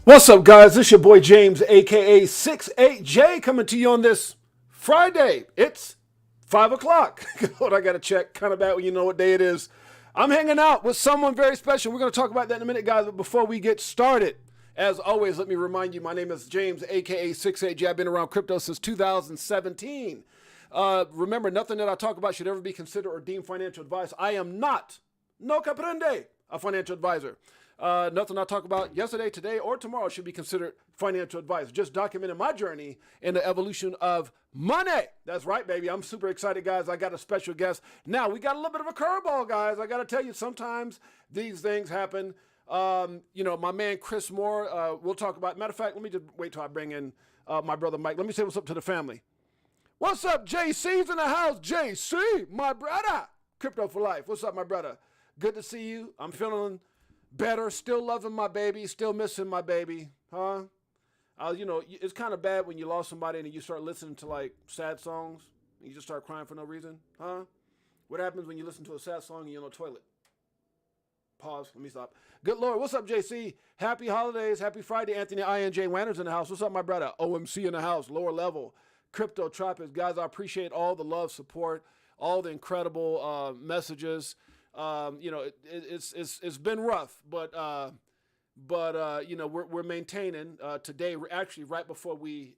What's up, guys? This your boy James, aka Six8Jay, coming to you on this Friday. It's 5 o'clock. What I gotta check, kind of bad when you know what day it is. I'm hanging out with someone very special. We're gonna talk about that in a minute, guys. But before we get started, as always, let me remind you, my name is James, aka Six8Jay. I've been around crypto since 2017. Remember, nothing that I talk about should ever be considered or deemed financial advice. I am not, no comprende, a financial advisor. Nothing I talk about yesterday, today, or tomorrow should be considered financial advice. Just documenting my journey in the evolution of money. That's right, baby. I'm super excited, guys. I got a special guest. Now, we got a little bit of a curveball, guys. I got to tell you, sometimes these things happen. My man Chris Moore, we'll talk about. Matter of fact, let me just wait till I bring in my brother Mike. Let me say what's up to the family. What's up, JC's in the house? JC, my brother. Crypto for life. What's up, my brother? Good to see you. I'm feeling better, still loving my baby, still missing my baby, huh? It's kind of bad when you lost somebody and you start listening to like sad songs and you just start crying for no reason, huh? What happens when you listen to a sad song and you're on the toilet? Pause, let me stop. Good Lord, what's up, JC? Happy holidays, happy Friday. Anthony INJ Wanner's in the house. What's up, my brother? OMC in the house, lower level. Crypto Tropics, guys, I appreciate all the love, support, all the incredible messages. It's been rough, but we're maintaining. Today, we're actually right before we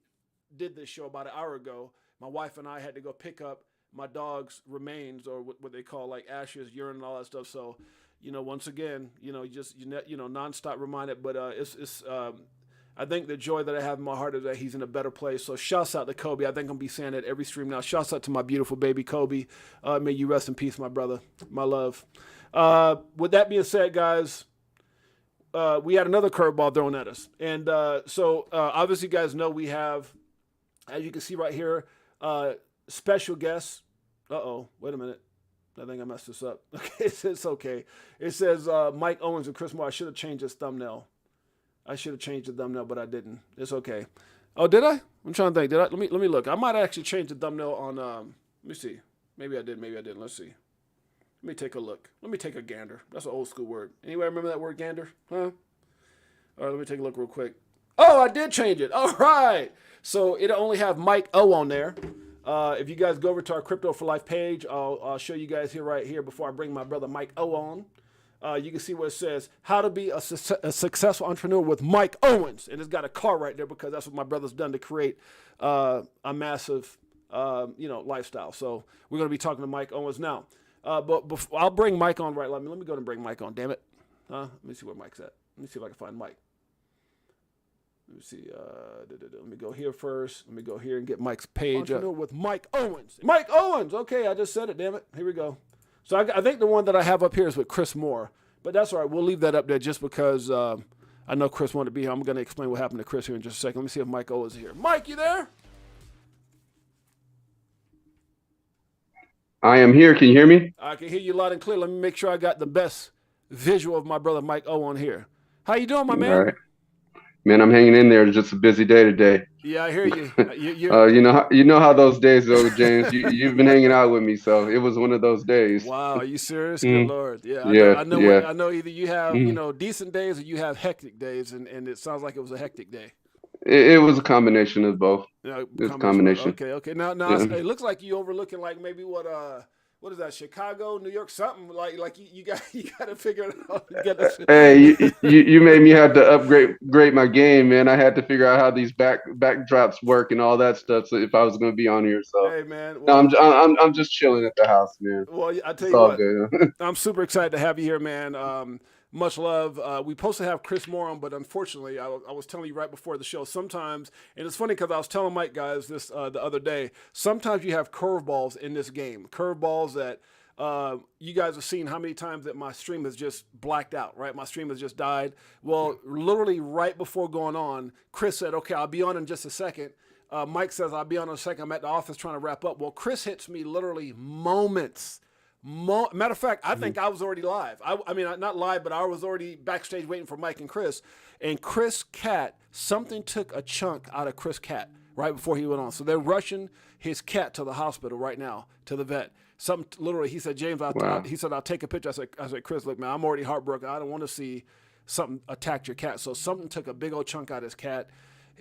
did this show about an hour ago, my wife and I had to go pick up my dog's remains, or what they call like ashes, urine, and all that stuff. So, once again, nonstop reminded. But I think the joy that I have in my heart is that he's in a better place. So shouts out to Kobe. I think I'm going to be saying that every stream now. Shouts out to my beautiful baby, Kobe. May you rest in peace, my brother, my love. With that being said, guys, we had another curveball thrown at us. And obviously, you guys know we have, as you can see right here, special guests. Uh-oh, wait a minute. I think I messed this up. Okay, it's okay. It says Mike Owens and Chris Moore. I should have changed this thumbnail. I should have changed the thumbnail, but I didn't. It's okay. Oh, did I? I'm trying to think. Did I? Let me look. I might actually change the thumbnail on. Let me see. Maybe I did. Maybe I didn't. Let's see. Let me take a look. Let me take a gander. That's an old school word. Anybody remember that word, gander? Huh? All right. Let me take a look real quick. Oh, I did change it. All right. So it'll only have Mike O on there. If you guys go over to our Crypto for Life page, I'll show you guys here right here before I bring my brother Mike O on. You can see where it says how to be a successful entrepreneur with Mike Owens, and it's got a car right there because that's what my brother's done to create a massive, lifestyle. So we're going to be talking to Mike Owens now. But before, I'll bring Mike on right. Let me go and bring Mike on. Damn it! Let me see where Mike's at. Let me see if I can find Mike. Let me see. Let me go here first. Let me go here and get Mike's page up with Mike Owens. Mike Owens. Okay, I just said it. Damn it! Here we go. So I think the one that I have up here is with Chris Moore, but that's all right. We'll leave that up there just because I know Chris wanted to be here. I'm going to explain what happened to Chris here in just a second. Let me see if Mike O is here. Mike, you there? I am here. Can you hear me? I can hear you loud and clear. Let me make sure I got the best visual of my brother Mike O on here. How you doing, my man? All right. Man, I'm hanging in there. It's just a busy day today. Yeah, I hear you. You know how those days go, James. You've been hanging out with me, so it was one of those days. Wow, are you serious? Good Lord. Yeah, I know either you have decent days or you have hectic days, and it sounds like it was a hectic day. It was a combination of both. Yeah, it's a combination. Okay. Now it looks like you overlooking like maybe what is that? Chicago, New York, something like you got to figure it out. Hey, you made me have to upgrade my game, man. I had to figure out how these backdrops work and all that stuff. So if I was going to be on here, so hey, man, well, no, I'm just chilling at the house, man. Well, I tell you what, good. I'm super excited to have you here, man. Much love. We supposed to have Chris Moore on, but unfortunately, I was telling you right before the show, sometimes, and it's funny because I was telling Mike, guys, this the other day, sometimes you have curveballs in this game. Curveballs that you guys have seen how many times that my stream has just blacked out, right? My stream has just died. Well, literally right before going on, Chris said, okay, I'll be on in just a second. Mike says, I'll be on in a second. I'm at the office trying to wrap up. Well, Chris hits me literally moments. Matter of fact, I think I was already live. I mean, not live, but I was already backstage waiting for Mike and Chris. And Chris Cat, something took a chunk out of Chris Cat right before he went on. So they're rushing his cat to the hospital right now, to the vet. Literally, he said, James, he said, I'll take a picture. I said, Chris, look, man, I'm already heartbroken. I don't want to see something attacked your cat. So something took a big old chunk out of his cat.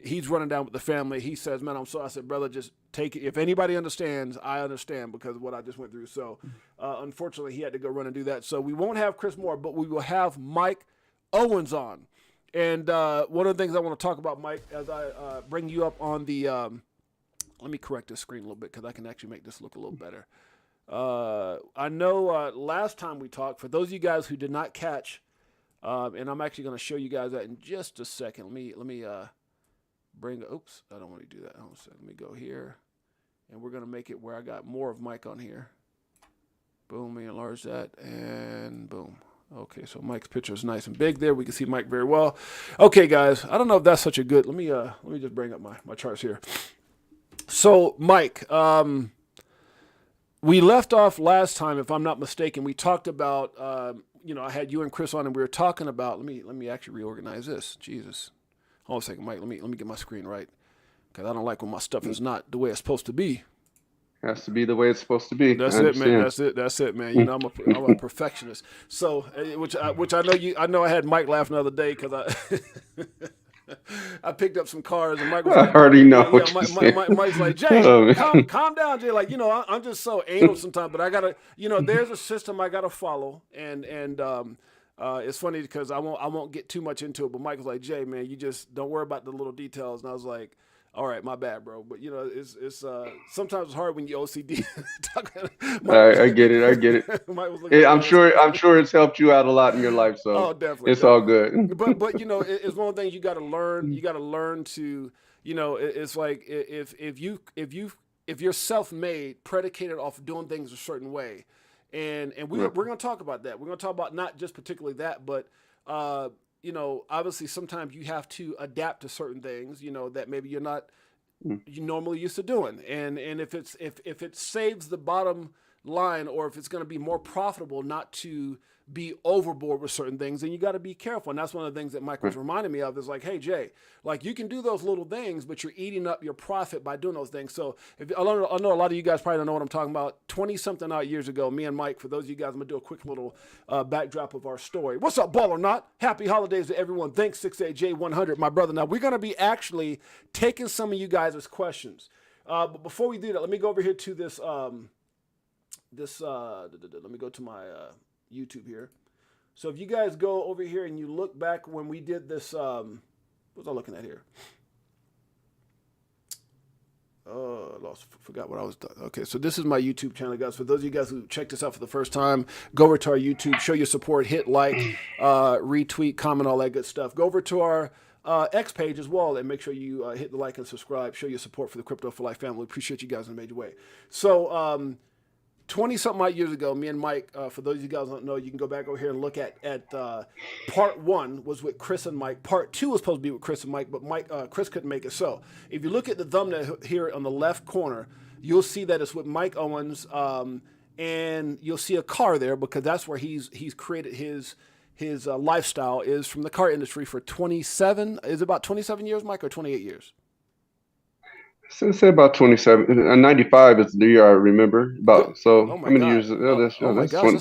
He's running down with the family. He says, man, I'm sorry. I said, brother, just take it. If anybody understands, I understand because of what I just went through. So unfortunately, he had to go run and do that. So we won't have Chris Moore, but we will have Mike Owens on. And one of the things I want to talk about, Mike, as I bring you up on the let me correct this screen a little bit because I can actually make this look a little better. I know last time we talked, for those of you guys who did not catch, and I'm actually going to show you guys that in just a second. Let me bring, oops, I don't want to do that. Hold on a second. Let me go here, and we're going to make it where I got more of Mike on here. Boom, let me enlarge that, and boom. Okay, so Mike's picture is nice and big there. We can see Mike very well. Okay, guys, I don't know if that's such a good, let me just bring up my charts here. So, Mike, we left off last time, if I'm not mistaken. We talked about, I had you and Chris on, and we were talking about. Let me actually reorganize this. Jesus, hold on a second, Mike. Let me get my screen right because I don't like when my stuff is not the way it's supposed to be. Has to be the way it's supposed to be. That's it, man. That's it, man. You know, I'm a perfectionist. So, which I know I know I had Mike laughing the other day because I picked up some cars and Mike was like, I already know. Mike's like, Jay, calm down, Jay. Like, I'm just so anal sometimes, but I gotta, there's a system I gotta follow, and it's funny because I won't get too much into it. But Mike was like, Jay, man, you just don't worry about the little details, and I was like, all right, my bad, bro. But it's sometimes it's hard when you OCD. I get it. Mike was I'm sure it's helped you out a lot in your life. So definitely, it's all good. But it's one of the things you got to learn. You got to learn to it's like if you're self-made, predicated off of doing things a certain way, and we're going to talk about that. We're going to talk about not just particularly that, but obviously sometimes you have to adapt to certain things, that maybe you're not you normally used to doing. And if it saves the bottom line, or if it's going to be more profitable not to be overboard with certain things, then you got to be careful. And that's one of the things that Mike was reminding me of is like, hey, Jay, like you can do those little things, but you're eating up your profit by doing those things. So I know a lot of you guys probably don't know what I'm talking about. 20-something odd years ago, me and Mike, for those of you guys, I'm going to do a quick little backdrop of our story. What's up, Ball or Not? Happy holidays to everyone. Thanks, 68Jay 100, my brother. Now, we're going to be actually taking some of you guys' questions. But before we do that, let me go over here to this, let me go to my YouTube here. So if you guys go over here and you look back when we did this, what was I looking at here? Forgot what I was doing. Okay, so this is my YouTube channel, guys. For those of you guys who checked this out for the first time, go over to our YouTube, show your support, hit like, retweet, comment, all that good stuff. Go over to our X page as well, and make sure you hit the like and subscribe. Show your support for the Crypto for Life family. Appreciate you guys in a major way. So 20-something odd years ago, me and Mike, for those of you guys who don't know, you can go back over here and look at part 1 was with Chris and Mike. Part 2 was supposed to be with Chris and Mike, but Chris couldn't make it. So if you look at the thumbnail here on the left corner, you'll see that it's with Mike Owens, and you'll see a car there because that's where he's created his lifestyle is from the car industry for 27. Is it about 27 years, Mike, or 28 years? Say about 27. 95 is the year I remember. About how many years? That's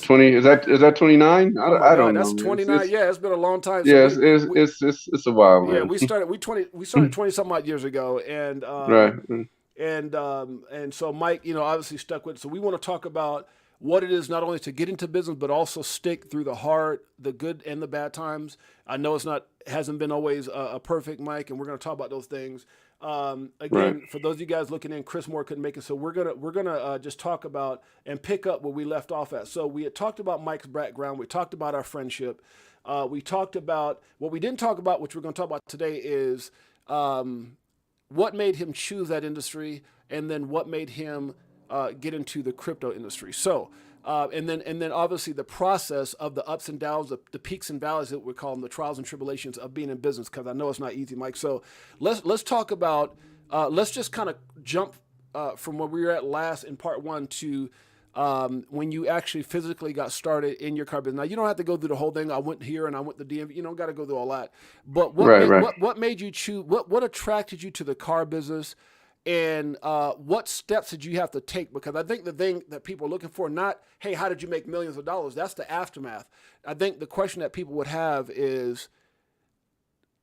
20. Is that 29? I don't know. That's 29. Yeah, it's been a long time. Yeah, it's a while, man. Yeah, we started 20-something odd years ago, and right. And so Mike, obviously stuck with it. So we want to talk about what it is not only to get into business, but also stick through the hard, the good, and the bad times. I know hasn't been always a perfect, Mike, and we're going to talk about those things. Again, for those of you guys looking in, Chris Moore couldn't make it, so we're gonna just talk about and pick up where we left off at. So we had talked about Mike's background, we talked about our friendship, we talked about what we didn't talk about, which we're going to talk about today, is what made him choose that industry, and then what made him get into the crypto industry. So. And then obviously the process of the ups and downs, the peaks and valleys that we call them, the trials and tribulations of being in business, because I know it's not easy, Mike. So let's talk about, let's just kind of jump from where we were at last in part 1 to when you actually physically got started in your car business. Now, you don't have to go through the whole thing. I went here and I went to DMV. You don't got to go through all that. But what made you choose, what attracted you to the car business? And what steps did you have to take? Because I think the thing that people are looking for, not, hey, how did you make millions of dollars? That's the aftermath. I think the question that people would have is,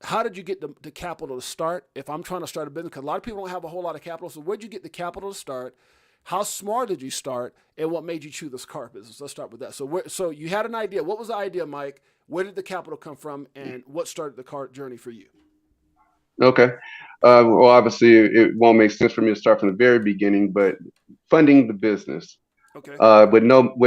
how did you get the capital to start? If I'm trying to start a business, because a lot of people don't have a whole lot of capital. So where'd you get the capital to start? How smart did you start? And what made you choose this car business? Let's start with that. So you had an idea. What was the idea, Mike? Where did the capital come from? And what started the car journey for you? Okay. Well, obviously, it won't make sense for me to start from the very beginning, but funding the business Okay. With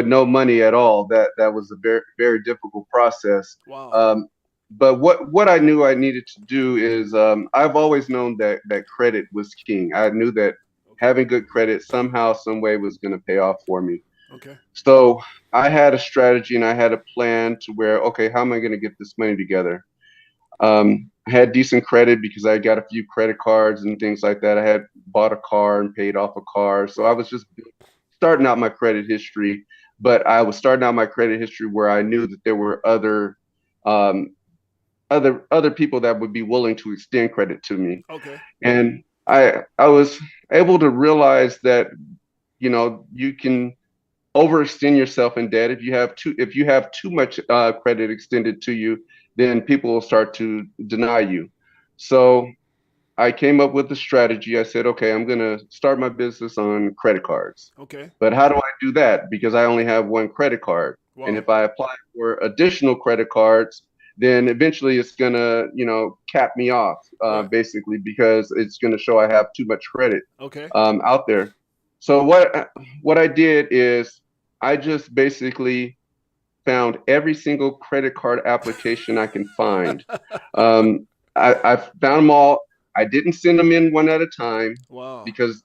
no money at all, that was a very very difficult process. Wow. But what I knew I needed to do is I've always known that credit was king. I knew that having good credit somehow, some way was going to pay off for me. Okay. So I had a strategy and I had a plan to where, okay, how am I going to get this money together? I had decent credit because I got a few credit cards and things like that. I had bought a car and paid off a car. So I was just starting out my credit history, but I was starting out my credit history where I knew that there were um, other people that would be willing to extend credit to me. Okay. And I was able to realize that, you can overextend yourself in debt. If you have too much credit extended to you, then people will start to deny you. So I came up with a strategy. I said, okay, I'm going to start my business on credit cards. Okay. But how do I do that? Because I only have one credit card. Wow. And if I apply for additional credit cards, then eventually it's going to, cap me off, Right. basically, because it's going to show I have too much credit Okay. out there. So what I did is I just basically found every single credit card application I can find. I found them all. I didn't send them in one at a time Wow. because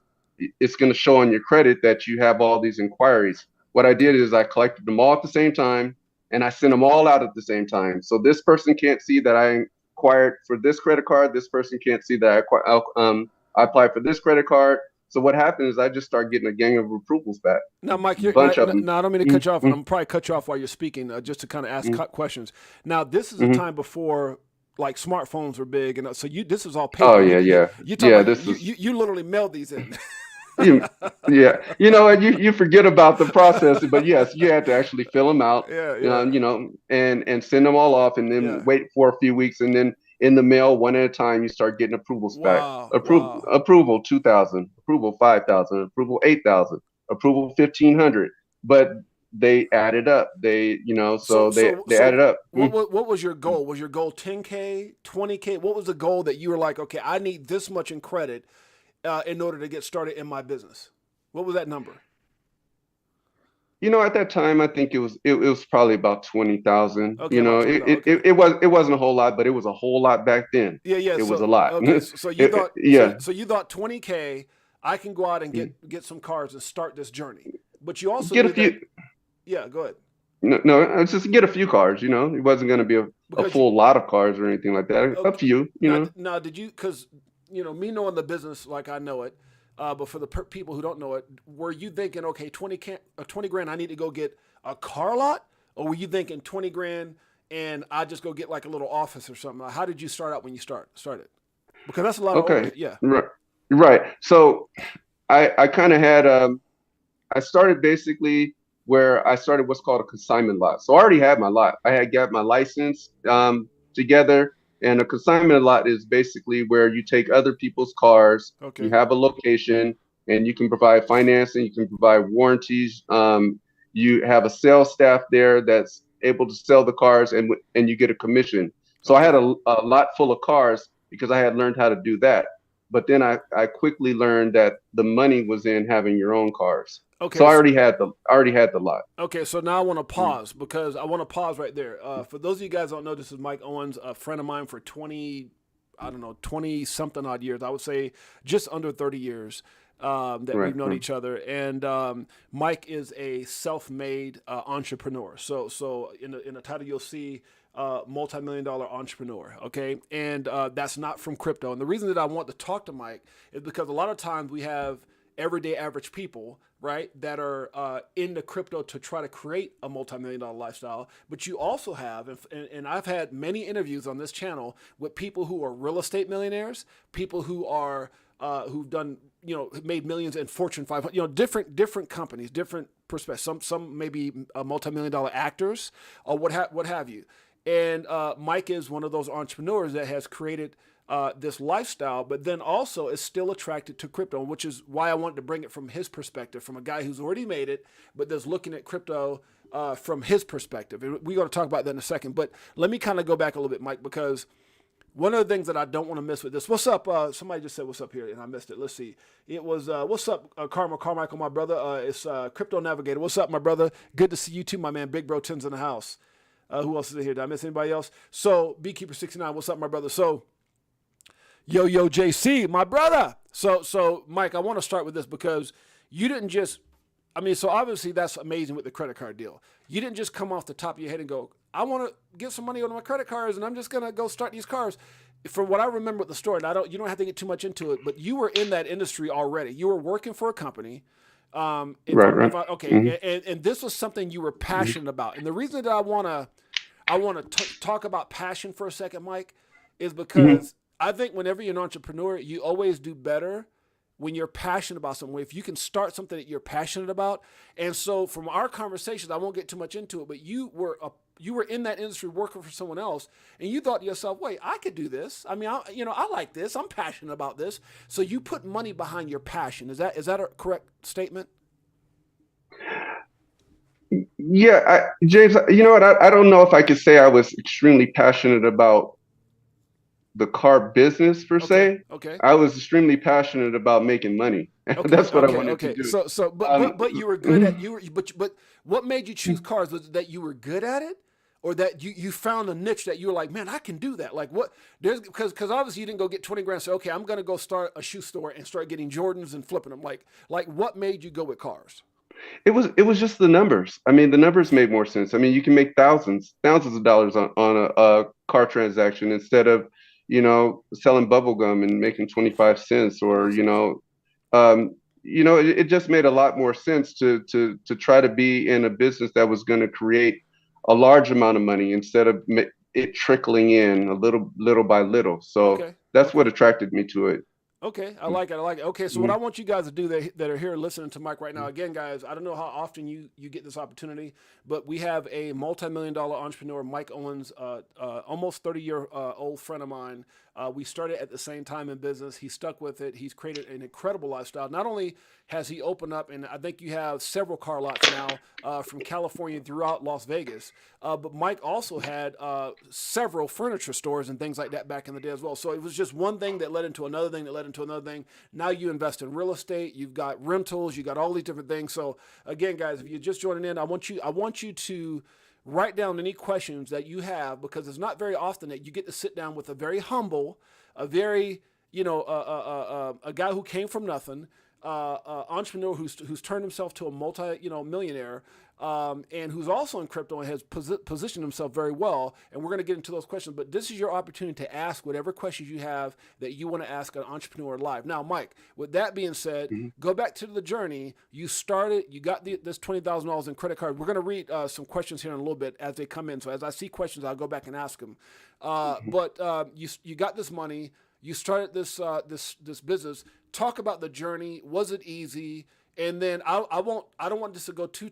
it's going to show on your credit that you have all these inquiries. What I did is I collected them all at the same time and I sent them all out at the same time. So this person can't see that I inquired for this credit card. This person can't see that I applied for this credit card. So what happened is I just started getting a gang of approvals back. Now, Mike, Bunch of them. now I don't mean to cut you off, and I'm probably cut you off while you're speaking, just to kind of ask questions. Now, this is a time before like smartphones were big, and so this is all paper. Oh yeah. You literally mailed these in. Yeah, you forget about the process, but yes, you had to actually fill them out, and send them all off, and then wait for a few weeks, and then in the mail, one at a time, you start getting approvals back. Approval 2,000, approval 5,000, approval 8,000, approval 1,500. But they added up. They added up. What was your goal? Was your goal 10K, 20K? What was the goal that you were like, okay, I need this much in credit in order to get started in my business? What was that number? At that time, I think it was probably about 20,000. Okay, it wasn't a whole lot, but it was a whole lot back then. Yeah. It was a lot. Okay, so you thought, so you thought 20K, I can go out and get some cars and start this journey. But you also get a few. Yeah, go ahead. No, it's just get a few cars. It wasn't going to be a full lot of cars or anything like that. Okay. A few. Now, did you? Because me knowing the business like I know it. But for the people who don't know it, were you thinking, okay, 20 grand, I need to go get a car lot? Or were you thinking 20 grand and I just go get like a little office or something? How did you start out when you started? Because that's a lot of yeah. Right. So I kind of had, I started basically where I started what's called a consignment lot. So I already had my lot. I had got my license together. And a consignment lot is basically where you take other people's cars, you have a location, and you can provide financing, you can provide warranties. You have a sales staff there that's able to sell the cars, and you get a commission. So I had a lot full of cars because I had learned how to do that. But then I quickly learned that the money was in having your own cars. Okay. So I already had the lot. Okay, so now I want to pause because I want to pause right there. For those of you guys who don't know, this is Mike Owens, a friend of mine for 20 something odd years. I would say just under 30 years that we've known each other. And Mike is a self-made entrepreneur. So in the title you'll see multi-million-dollar entrepreneur, okay? And that's not from crypto. And the reason that I want to talk to Mike is because a lot of times we have everyday average people, right, that are into crypto to try to create a multi-million-dollar lifestyle. But you also have, and I've had many interviews on this channel with people who are real estate millionaires, people who are who've done, made millions in Fortune 500, different companies, different perspectives. Some maybe multi-million-dollar actors or what have you. And Mike is one of those entrepreneurs that has created this lifestyle, but then also is still attracted to crypto, which is why I wanted to bring it from his perspective, from a guy who's already made it, but that's looking at crypto from his perspective. And we're going to talk about that in a second. But let me kind of go back a little bit, Mike, because one of the things that I don't want to miss with this. What's up? Somebody just said what's up here, and I missed it. Let's see. It was what's up, Carmichael, my brother. It's Crypto Navigator. What's up, my brother? Good to see you too, my man. Big Bro 10's in the house. Who else is in here? Did I miss anybody else? So Beekeeper69. What's up, my brother? So Yo JC, my brother. So Mike, I want to start with this because you didn't just. So obviously that's amazing with the credit card deal. You didn't just come off the top of your head and go, I want to get some money on my credit cards and I'm just going to go start these cars. From what I remember with the story, and you don't have to get too much into it, but you were in that industry already. You were working for a company. Right. Okay. Mm-hmm. And this was something you were passionate about. And the reason that I want to talk about passion for a second, Mike, is because I think whenever you're an entrepreneur, you always do better when you're passionate about something. If you can start something that you're passionate about. And so from our conversations, I won't get too much into it, but you were in that industry working for someone else, and you thought to yourself, wait, I could do this. I like this. I'm passionate about this. So you put money behind your passion. Is that a correct statement? Yeah, James, you know what? I don't know if I could say I was extremely passionate about the car business per se. Okay. I was extremely passionate about making money. That's what I wanted to do. But you were good at but what made you choose cars? Was it that you were good at it, or that you found a niche that you were like, man, I can do that? Like what? Because obviously you didn't go get 20 grand and say, okay, I'm gonna go start a shoe store and start getting Jordans and flipping them. Like what made you go with cars? It was just the numbers. The numbers made more sense. You can make thousands of dollars on a car transaction instead of selling bubble gum and making 25 cents, or it just made a lot more sense to try to be in a business that was going to create a large amount of money instead of it trickling in a little by little. So that's what attracted me to it. Okay, I like it. Okay, so what I want you guys to do that are here listening to Mike right now, again, guys, I don't know how often you get this opportunity, but we have a multi-million-dollar entrepreneur, Mike Owens, almost 30-year-old friend of mine. We started at the same time in business. He stuck with it. He's created an incredible lifestyle. Not only has he opened up, and I think you have several car lots now from California throughout Las Vegas, but Mike also had several furniture stores and things like that back in the day as well. So it was just one thing that led into another thing that led into another thing. Now you invest in real estate. You've got rentals. You got all these different things. So again, guys, if you're just joining in, I want you to write down any questions that you have, because it's not very often that you get to sit down with a very humble, a very, a guy who came from nothing, entrepreneur who's turned himself to a millionaire, and who's also in crypto and has positioned himself very well. And we're going to get into those questions, but this is your opportunity to ask whatever questions you have that you want to ask an entrepreneur live. Now, Mike, with that being said, go back to the journey. You started, you got this $20,000 in credit card. We're going to read some questions here in a little bit as they come in. So as I see questions, I'll go back and ask them. But you got this money. You started this business. Talk about the journey. Was it easy? And then I don't want this to go too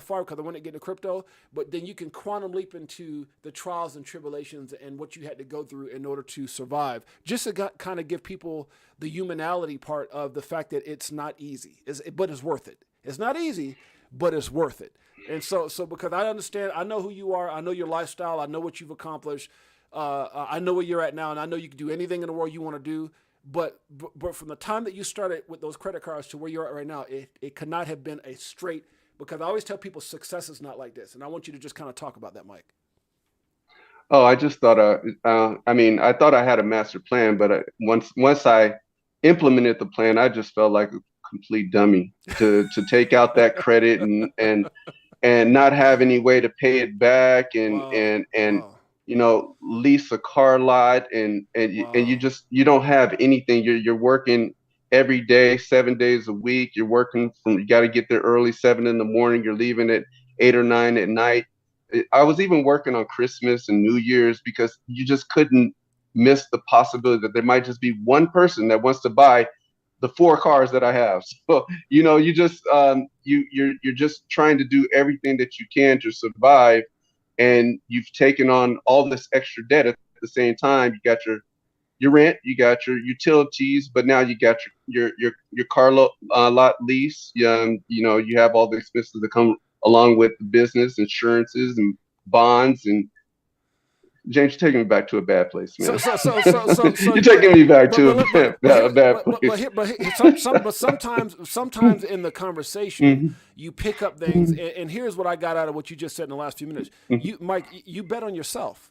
far because I want to get into crypto, but then you can quantum leap into the trials and tribulations and what you had to go through in order to survive. Just to kind of give people the humanality part of the fact that it's not easy, but it's worth it. It's not easy, but it's worth it. And so because I understand, I know who you are, I know your lifestyle, I know what you've accomplished, I know where you're at now, and I know you can do anything in the world you want to do. But from the time that you started with those credit cards to where you're at right now, it could not have been a straight, because I always tell people success is not like this. And I want you to just kind of talk about that, Mike. Oh, I just thought, I thought I had a master plan, but once I implemented the plan, I just felt like a complete dummy to take out that credit and not have any way to pay it back and lease a car lot and you don't have anything. You're working every day, 7 days a week. You're working you got to get there early, 7 in the morning. You're leaving at 8 or 9 at night. I was even working on Christmas and New Year's because you just couldn't miss the possibility that there might just be one person that wants to buy the 4 cars that I have. So you just you're just trying to do everything that you can to survive, and you've taken on all this extra debt at the same time. You got your rent, you got your utilities, but now you got your car lot lease. You have all the expenses that come along with the business, insurances, and bonds. And James, you're taking me back to a bad place, So man. so so so so so You're taking me back but to a bad place. but sometimes in the conversation Hmm. you pick up things, Hmm. and here's what I got out of what you just said in the last few minutes. Hmm. You, Mike, you bet on yourself.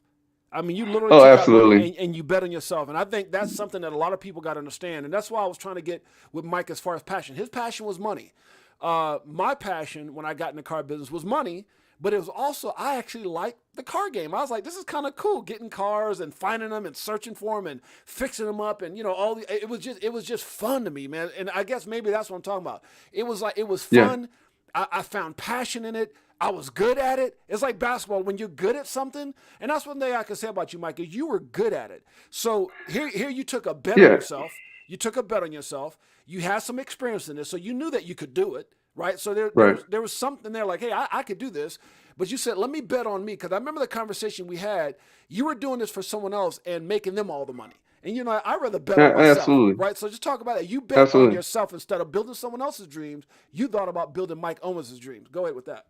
I mean, you literally Oh, took out money absolutely. and you bet on yourself. And I think that's something that a lot of people got to understand. And that's why I was trying to get with Mike as far as passion. His passion was money. My passion when I got in the car business was money, but it was also, I actually liked the car game. I was like, this is kind of cool, getting cars and finding them and searching for them and fixing them up. And, it was just fun to me, man. And I guess maybe that's what I'm talking about. It was like, it was Yeah. fun. I found passion in it. I was good at it. It's like basketball. When you're good at something, and that's one thing I can say about you, Mike, is you were good at it. So here you took a bet on Yeah. yourself. You took a bet on yourself. You had some experience in this, so you knew that you could do it, right? So Right. there was something there like, hey, I could do this. But you said, let me bet on me, because I remember the conversation we had. You were doing this for someone else and making them all the money. And I'd rather bet on myself, Absolutely. right? So just talk about it. You bet on Absolutely. yourself instead of building someone else's dreams. You thought about building Mike Owens' dreams. Go ahead with that.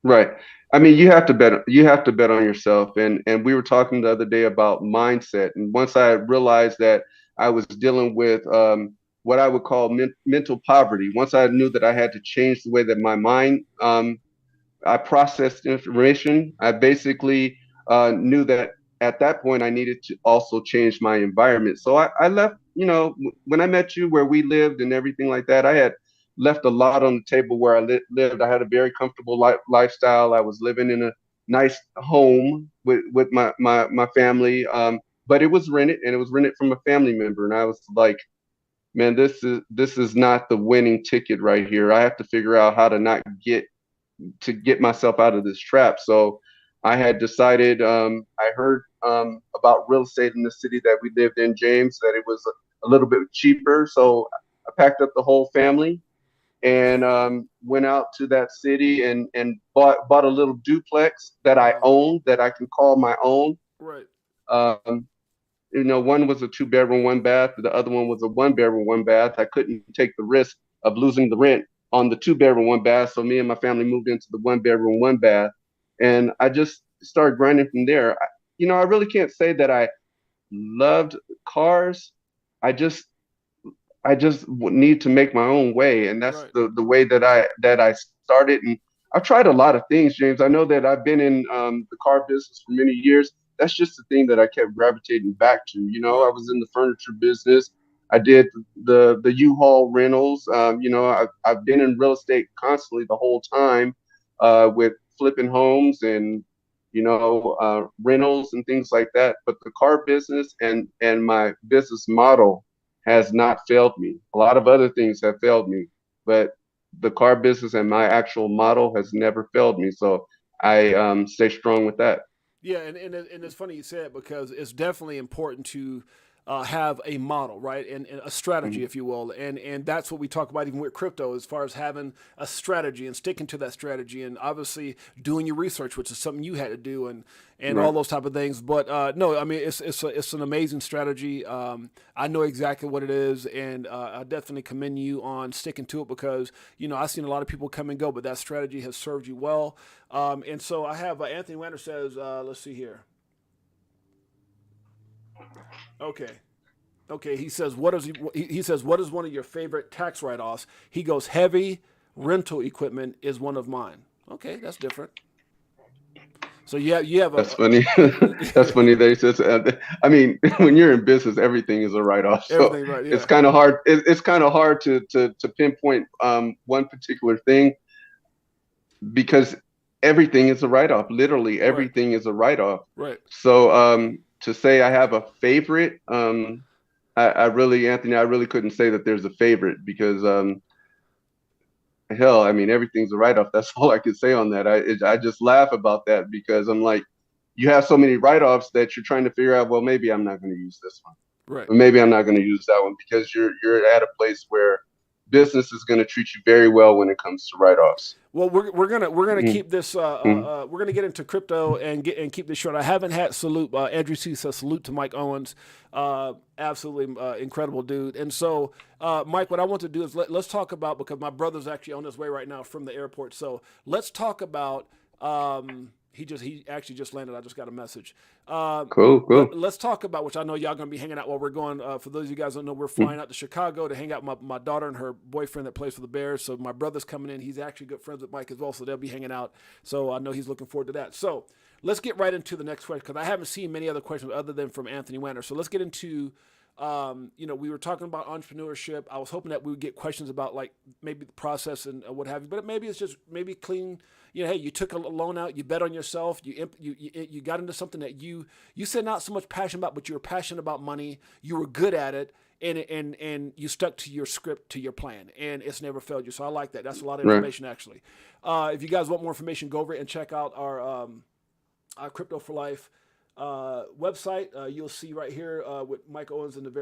Right. I mean, you have to bet on yourself. And we were talking the other day about mindset. And once I realized that I was dealing with what I would call mental poverty, once I knew that I had to change the way that my mind I processed information. I basically knew that at that point I needed to also change my environment. So I left, when I met you where we lived and everything like that, I had left a lot on the table where I lived. I had a very comfortable lifestyle. I was living in a nice home with my family. But it was rented, and it was rented from a family member. And I was like, man, this is not the winning ticket right here. I have to figure out how to get myself out of this trap. So I had decided, I heard about real estate in the city that we lived in, James, that it was a little bit cheaper. So I packed up the whole family and went out to that city and bought a little duplex that I Wow. owned, that I can call my own. Right. Um, one was a 2 bedroom, 1 bath. The other one was a 1 bedroom, 1 bath. I couldn't take the risk of losing the rent on the 2 bedroom, 1 bath. So me and my family moved into the 1 bedroom, 1 bath. And I just started grinding from there. I really can't say that I loved cars. I just need to make my own way, and that's Right. the way that I started. And I've tried a lot of things, James. I know that I've been in the car business for many years. That's just the thing that I kept gravitating back to. I Right. was in the furniture business. I did the U-Haul rentals. I've been in real estate constantly the whole time, with flipping homes and rentals and things like that. But the car business and my business model has not failed me. A lot of other things have failed me, but the car business and my actual model has never failed me. So I stay strong with that. Yeah, and it's funny you say it, because it's definitely important to have a model, right, and a strategy, Mhm. if you will, and that's what we talk about even with crypto, as far as having a strategy and sticking to that strategy, and obviously doing your research, which is something you had to do, and all Right. those type of things. But no, I mean it's an amazing strategy. I know exactly what it is, and I definitely commend you on sticking to it, because I've seen a lot of people come and go, but that strategy has served you well. And so I have Anthony Wander says, let's see here. Okay. Okay. He says, he says, what is one of your favorite tax write offs? He goes, heavy rental equipment is one of mine. Okay. That's different. So you have That's funny. That's funny that he says. I mean, when you're in business, everything is a write-off. So everything, right? it's Yeah. kind of hard. It's kind of hard to pinpoint one particular thing, because everything is a write-off. Literally, Right. everything is a write-off. Right. So to say I have a favorite, I really, Anthony, I really couldn't say that there's a favorite, because hell, I mean, everything's a write-off. That's all I could say on that. I just laugh about that, because I'm like, you have so many write-offs that you're trying to figure out. Well, maybe I'm not going to use this one. Right. maybe I'm not going to use that one because you're at a place where business is going to treat you very well when it comes to write-offs. Well, we're gonna Mm-hmm. keep this. Mm-hmm. We're gonna get into crypto and keep this short. I haven't had salute. Andrew C says salute to Mike Owens. Absolutely incredible dude. And so, Mike, what I want to do is let's talk about, because my brother's actually on his way right now from the airport. So let's talk about. He actually just landed. I just got a message. Cool. Let's talk about, which I know y'all gonna be hanging out while we're going. For those of you guys who don't know, we're flying out to Chicago to hang out with my daughter and her boyfriend that plays for the Bears. So my brother's coming in. He's actually good friends with Mike as well, so they'll be hanging out. So I know he's looking forward to that. So let's get right into the next question, because I haven't seen many other questions other than from Anthony Wanner. So let's get into. We were talking about entrepreneurship. I was hoping that we would get questions about like maybe the process and what have you, but maybe it's just maybe clean. Hey, you took a loan out, you bet on yourself, you got into something that you said not so much passionate about, but you were passionate about money. You were good at it, and you stuck to your script, to your plan, and it's never failed you. So I like that. That's a lot of information, actually. If you guys want more information, go over it and check out our Crypto for Life website. You'll see right here with Mike Owens and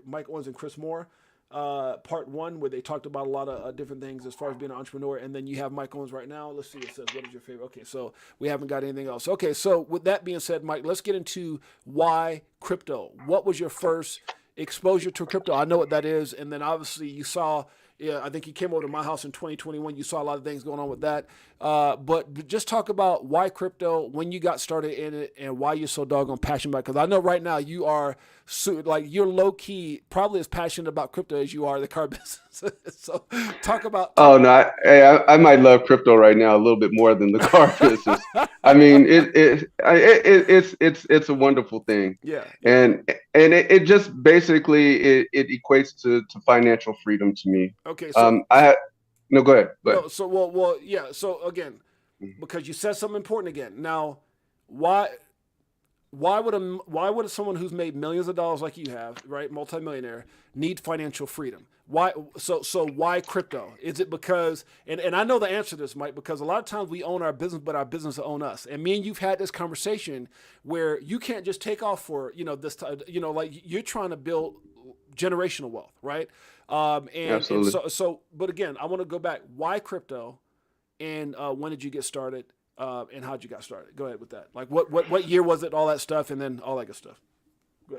Mike Owens and Chris Moore, part 1, where they talked about a lot of different things as far as being an entrepreneur. And then you have Mike Owens right now. Let's see. It says, what is your favorite? Okay, so we haven't got anything else. Okay, so with that being said, Mike, let's get into why crypto. What was your first exposure to crypto? I know what that is. And then obviously you saw. Yeah, I think you came over to my house in 2021. You saw a lot of things going on with that. But just talk about why crypto, when you got started in it, and why you're so doggone passionate about it. Because I know right now you are you're low key probably as passionate about crypto as you are the car business. So talk about. Oh no, I might love crypto right now a little bit more than the car business. I mean, it's a wonderful thing. Yeah. And it just basically it equates to financial freedom to me. Okay. So no, go ahead. No, so yeah. So again, because you said something important again. Now, why would someone who's made millions of dollars like you have, right, multimillionaire, need financial freedom? Why? So why crypto? Is it because? And I know the answer to this, Mike, because a lot of times we own our business, but our business own us. And me and you've had this conversation where you can't just take off for this time. Like you're trying to build generational wealth, right? Absolutely. And so, but again, I want to go back. Why crypto? And when did you get started? And how'd you got started? Go ahead with that. Like what year was it? All that stuff, and then all that good stuff.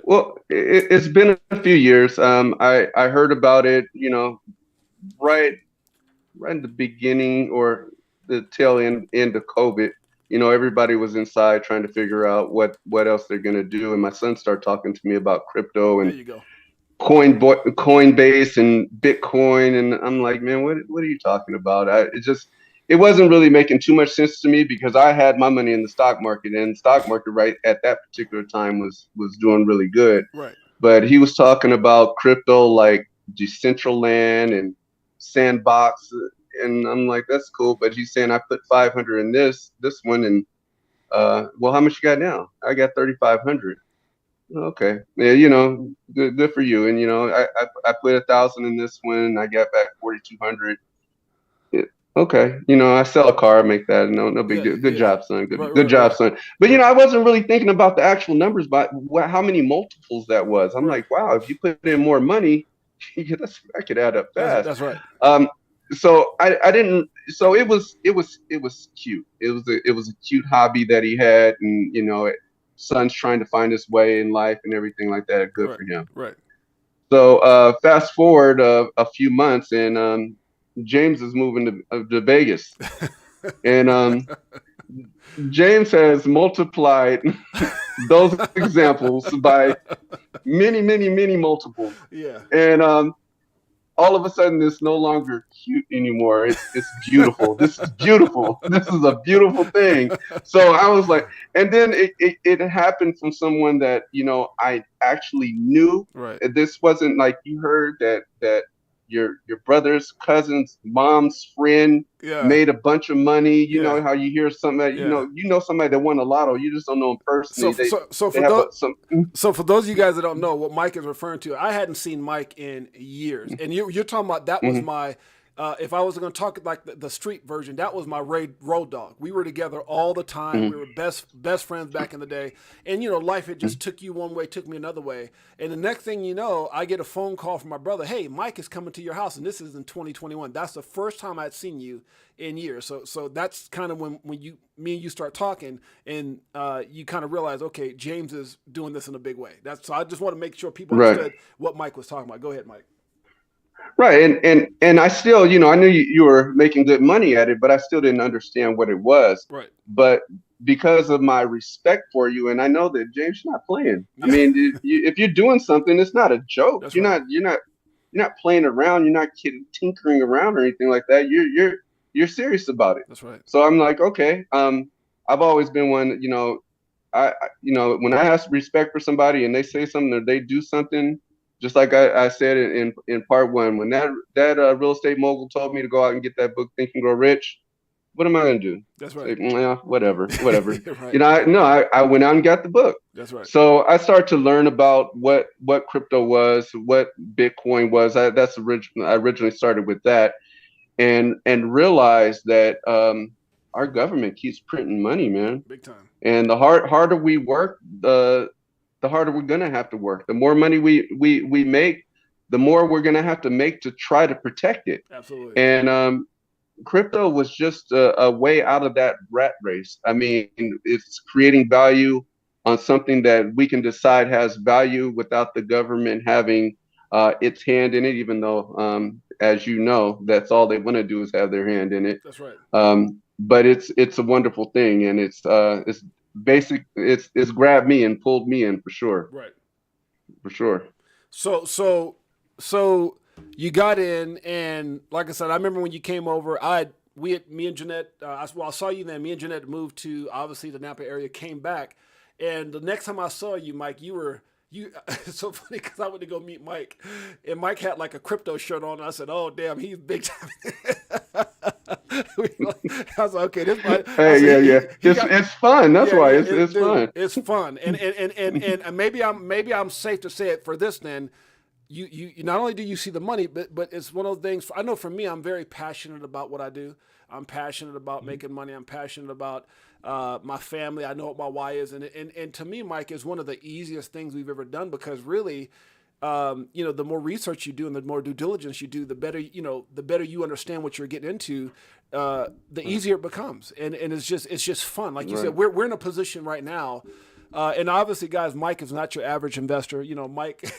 Well, it's been a few years. I heard about it, right in the beginning or the tail end of COVID. Everybody was inside trying to figure out what else they're gonna do, and my son started talking to me about crypto and there you go. Coinbase and Bitcoin, and I'm like, man, what are you talking about? It wasn't really making too much sense to me because I had my money in the stock market, and the stock market right at that particular time was doing really good. Right. But he was talking about crypto like Decentraland and Sandbox, and I'm like, that's cool. But he's saying I put 500 in this one, and well, how much you got now? I got 3,500. Okay, yeah, good for you. And I put 1,000 in this one. I got back 4,200. Okay, I sell a car, I make that. No big deal. Good job, son. Good job, son. But I wasn't really thinking about the actual numbers, but how many multiples that was. I'm like, wow, if you put in more money, that could add up fast. That's right. So I didn't. So it was cute. It was a cute hobby that he had, and son's trying to find his way in life and everything like that. Good for him. Right. So fast forward a few months, and James is moving to Vegas, and James has multiplied those examples by many multiples. Yeah. And all of a sudden, it's no longer cute anymore. It's beautiful. This is beautiful. This is a beautiful thing. So I was like, and then it happened from someone that I actually knew. Right. This wasn't like you heard that your brother's cousin's mom's friend made a bunch of money. You know how you hear something that you know somebody that won the lotto. You just don't know them personally. So for those of you guys that don't know what Mike is referring to, I hadn't seen Mike in years, and you're talking about that was if I was going to talk like the street version, that was my road dog. We were together all the time. We were best friends back in the day. And, life, it just took you one way, took me another way. And the next thing you know, I get a phone call from my brother. Hey, Mike is coming to your house. And this is in 2021. That's the first time I'd seen you in years. So that's kind of when me and you start talking, and you kind of realize, okay, James is doing this in a big way. So I just want to make sure people understood what Mike was talking about. Go ahead, Mike. Right. And I still, I knew you were making good money at it, but I still didn't understand what it was. Right. But because of my respect for you, and I know that James, you're not playing. I mean, if you're doing something, it's not a joke. That's you're right. you're not playing around. You're not tinkering around or anything like that. You're serious about it. That's right. So I'm like, okay. I've always been one, when I have respect for somebody and they say something or they do something, just like I said in part one, when that real estate mogul told me to go out and get that book, Think and Grow Rich, what am I going to do? That's right. Say, whatever. Right. I went out and got the book. That's right. So I started to learn about what crypto was, what Bitcoin was. I originally started with that, and realized that our government keeps printing money, man. Big time. And the harder we work, the harder we're gonna have to work. The more money we make, the more we're gonna have to make to try to protect it. Absolutely. And crypto was just a way out of that rat race. I mean, it's creating value on something that we can decide has value without the government having its hand in it, even though, as you know, that's all they want to do is have their hand in it. That's right. But it's a wonderful thing, and it's grabbed me and pulled me in for sure. Right. For sure. So you got in, and like I said, I remember when you came over. Me and Jeanette. I saw you then. Me and Jeanette moved to obviously the Napa area. Came back, and the next time I saw you, Mike, you. It's so funny because I went to go meet Mike, and Mike had like a crypto shirt on. And I said, "Oh, damn, he's big time." I was like, "Okay, this." Yeah. It's fun. That's why it's fun. It's fun, and maybe I'm safe to say it for this. Then, you not only do you see the money, but it's one of those things. I know for me, I'm very passionate about what I do. I'm passionate about making money. I'm passionate about my family. I know what my why is, and to me, Mike, is one of the easiest things we've ever done because really, the more research you do and the more due diligence you do, the better you understand what you're getting into, the easier it becomes, and it's just fun. Like you said, we're in a position right now, and obviously, guys, Mike is not your average investor. Mike.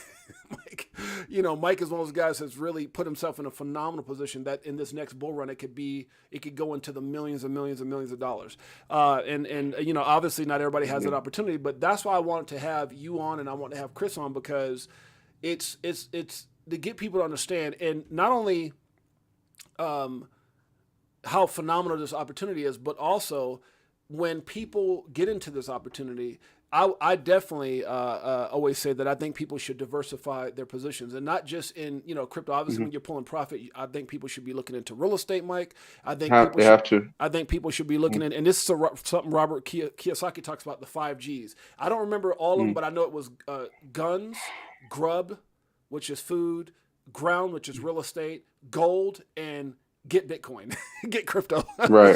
Mike is one of those guys that's really put himself in a phenomenal position that in this next bull run, it could go into the millions and millions and millions of dollars. And obviously not everybody has that opportunity, but that's why I wanted to have you on and I want to have Chris on because it's to get people to understand and not only how phenomenal this opportunity is, but also when people get into this opportunity, I definitely always say that I think people should diversify their positions and not just in crypto. Obviously, when you're pulling profit, I think people should be looking into real estate, Mike. I think I think people should be looking in, and this is something Robert Kiyosaki talks about, the 5 Gs. I don't remember all of them, but I know it was guns, grub, which is food, ground, which is real estate, gold, and get Bitcoin, get crypto. Right.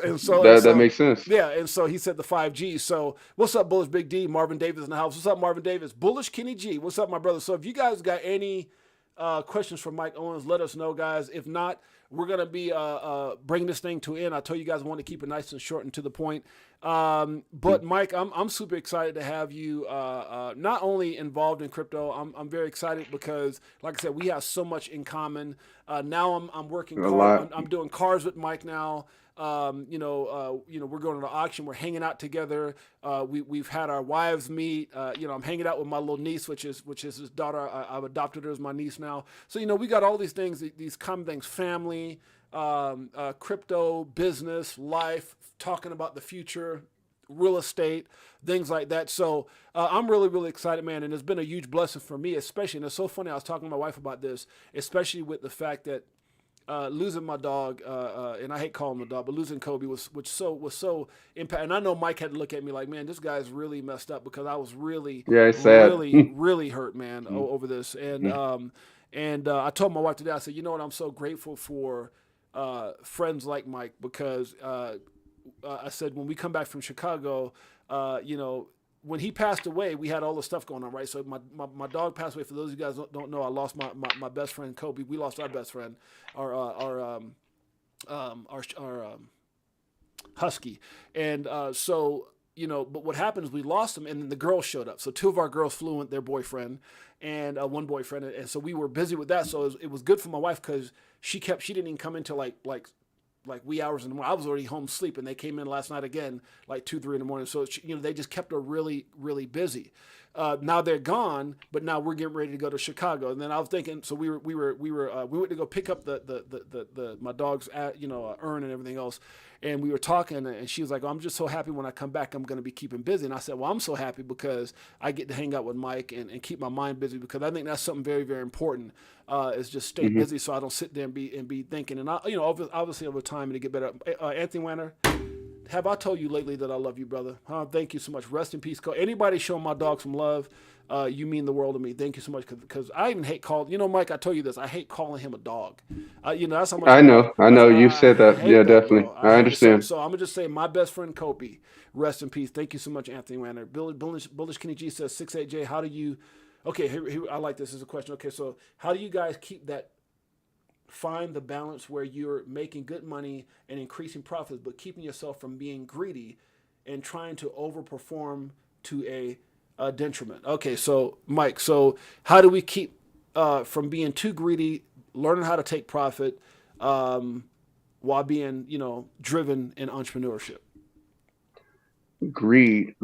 And so that makes sense. Yeah, and so he said the 5 Gs. So what's up, Bullish Big D? Marvin Davis in the house. What's up, Marvin Davis? Bullish Kenny G. What's up, my brother? So if you guys got any questions for Mike Owens, let us know, guys. If not, we're going to be bringing this thing to an end. I told you guys I want to keep it nice and short and to the point. But Mike, I'm super excited to have you not only involved in crypto. I'm very excited because, like I said, we have so much in common. Now I'm working. I'm doing cars with Mike now. We're going to the auction. We're hanging out together. We've had our wives meet. I'm hanging out with my little niece, which is his daughter. I've adopted her as my niece now. So we got all these things, these common things: family, crypto, business, life, talking about the future, real estate, things like that. So I'm really, really excited, man. And it's been a huge blessing for me, especially. And it's so funny. I was talking to my wife about this, especially with the fact that losing my dog, and I hate calling him a dog, but losing Kobe was so impact. And I know Mike had to look at me like, man, this guy's really messed up because I was really, really, really hurt, man, over this. And I told my wife today, I said, you know what, I'm so grateful for friends like Mike because I said when we come back from Chicago, you know, when he passed away, we had all the stuff going on, right? So my dog passed away. For those of you guys don't know, I lost my best friend Kobe. We lost our best friend, our husky, and so you know. But what happened is we lost him, and then the girls showed up. So two of our girls flew in their boyfriend and one boyfriend, and so we were busy with that. So it was good for my wife because she didn't even come into like wee hours in the morning. I was already home sleeping. They came in last night again, like 2, 3 in the morning. So you know, they just kept her really, really busy. Now they're gone, but now we're getting ready to go to Chicago. And then I was thinking, so we went to go pick up the my dog's urn and everything else. And we were talking, and she was like, oh, I'm just so happy when I come back, I'm going to be keeping busy. And I said, well, I'm so happy because I get to hang out with Mike and keep my mind busy because I think that's something very, very important is just stay busy so I don't sit there and be thinking. And, obviously over time to get better. Anthony Wanner, have I told you lately that I love you, brother? Thank you so much. Rest in peace. Anybody showing my dog some love, you mean the world to me. Thank you so much because I even hate calling. You know, Mike, I told you this. I hate calling him a dog. You know, that's how much I know. You said that. Yeah, definitely. I understand. So I'm gonna just say, my best friend Kobe, rest in peace. Thank you so much, Anthony Wanner. Bullish Kenny G says 6-8Jay. How do you? Okay, here I like this as a question. Okay, so how do you guys keep that? Find the balance where you're making good money and increasing profits, but keeping yourself from being greedy and trying to overperform to a detriment. Okay, so Mike, so how do we keep from being too greedy, learning how to take profit while being, driven in entrepreneurship? Greed.